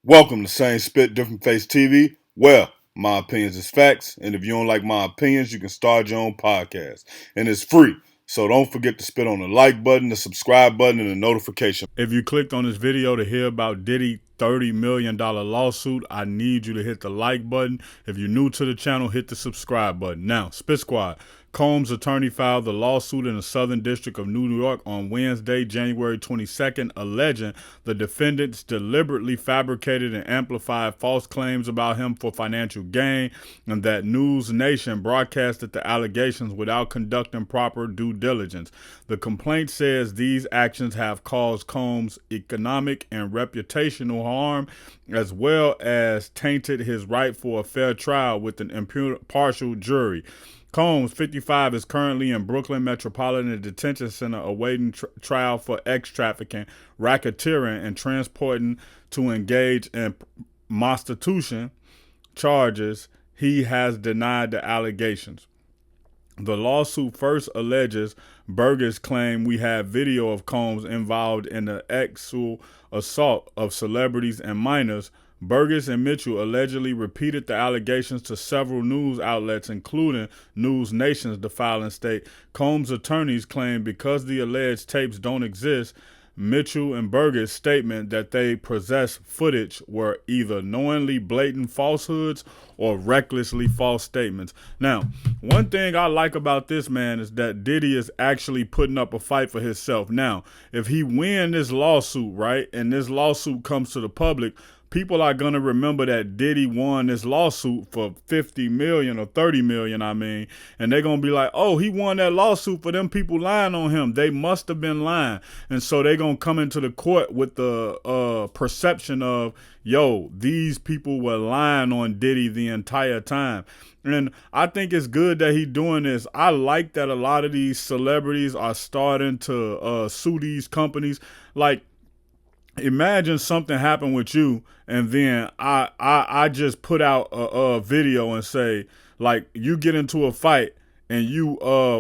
Welcome to Same Spit, Different Face TV. Well, my opinions is facts, and if you don't like my opinions, you can start your own podcast. And it's free. So don't forget to spit on the like button, the subscribe button, and the notification. If you clicked on this video to hear about Diddy $30 million lawsuit, I need you to hit the like button. If you're new to the channel, hit the subscribe button. Now, Spit Squad. Combs' attorney filed the lawsuit in the Southern District of New York on Wednesday, January 22nd, alleging the defendants deliberately fabricated and amplified false claims about him for financial gain, and that News Nation broadcasted the allegations without conducting proper due diligence. The complaint says these actions have caused Combs economic and reputational harm, as well as tainted his right for a fair trial with an impartial jury. Combs, 55, is currently in Brooklyn Metropolitan Detention Center awaiting trial for trafficking, racketeering, and transporting to engage in prostitution charges. He has denied the allegations. The lawsuit first alleges Burgess claimed we have video of Combs involved in the sexual assault of celebrities and minors. Burgess and Mitchell allegedly repeated the allegations to several news outlets, including News Nation's the filing state. Combs' attorneys claim because the alleged tapes don't exist, Mitchell and Burgess' statement that they possess footage were either knowingly blatant falsehoods or recklessly false statements. Now, one thing I like about this man is that Diddy is actually putting up a fight for himself. Now, if he win this lawsuit, right, and this lawsuit comes to the public, people are going to remember that Diddy won this lawsuit for 50 million or 30 million, and they're going to be like, oh, he won that lawsuit for them people lying on him. They must have been lying. And so they're going to come into the court with the perception of, yo, these people were lying on Diddy the entire time. And I think it's good that he's doing this. I like that a lot of these celebrities are starting to sue these companies. Like, imagine something happened with you, and then I just put out a video and say, like, you get into a fight and you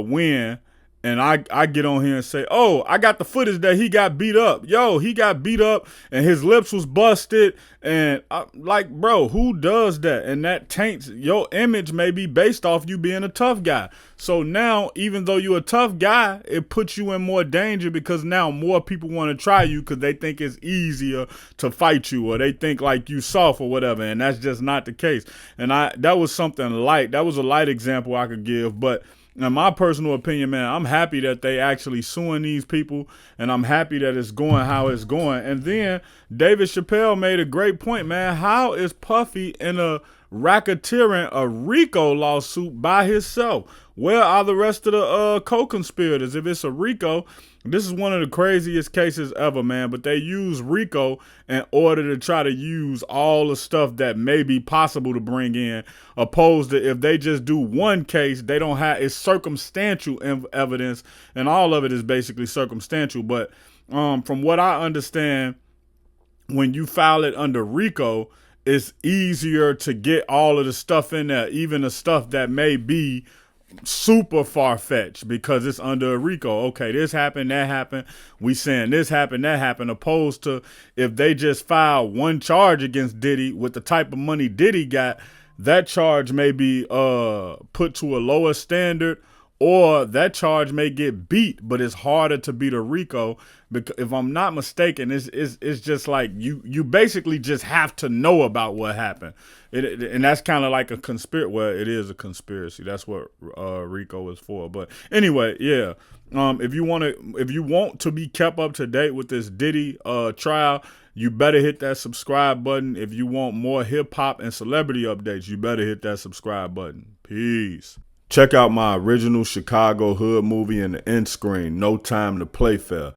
win, and I get on here and say, oh, I got the footage that he got beat up. Yo, he got beat up and his lips was busted. And like, bro, who does that? And that taints your image, may be based off you being a tough guy. So now, even though you're a tough guy, it puts you in more danger because now more people want to try you because they think it's easier to fight you, or they think like you soft or whatever. And that's just not the case. And that was something light. That was a light example I could give. But in my personal opinion, man, I'm happy that they actually suing these people, and I'm happy that it's going how it's going. And then David Chappelle made a great point, man. How is Puffy in a racketeering, a RICO lawsuit by himself? Where are the rest of the co-conspirators? If it's a RICO, this is one of the craziest cases ever, man. But they use RICO in order to try to use all the stuff that may be possible to bring in, opposed to if they just do one case, they don't have, it's circumstantial evidence, and all of it is basically circumstantial. But from what I understand, when you file it under RICO, it's easier to get all of the stuff in there, even the stuff that may be super far-fetched, because it's under a RICO. Okay, this happened, that happened. We saying this happened, that happened, opposed to if they just file one charge against Diddy with the type of money Diddy got, that charge may be put to a lower standard, or that charge may get beat, but it's harder to beat a RICO. Because if I'm not mistaken, it's just like you basically just have to know about what happened. And that's kind of like a conspiracy. Well, it is a conspiracy. That's what RICO is for. But anyway, yeah. If you want to be kept up to date with this Diddy trial, you better hit that subscribe button. If you want more hip hop and celebrity updates, you better hit that subscribe button. Peace. Check out my original Chicago hood movie in the end screen, No Time to Play Fair.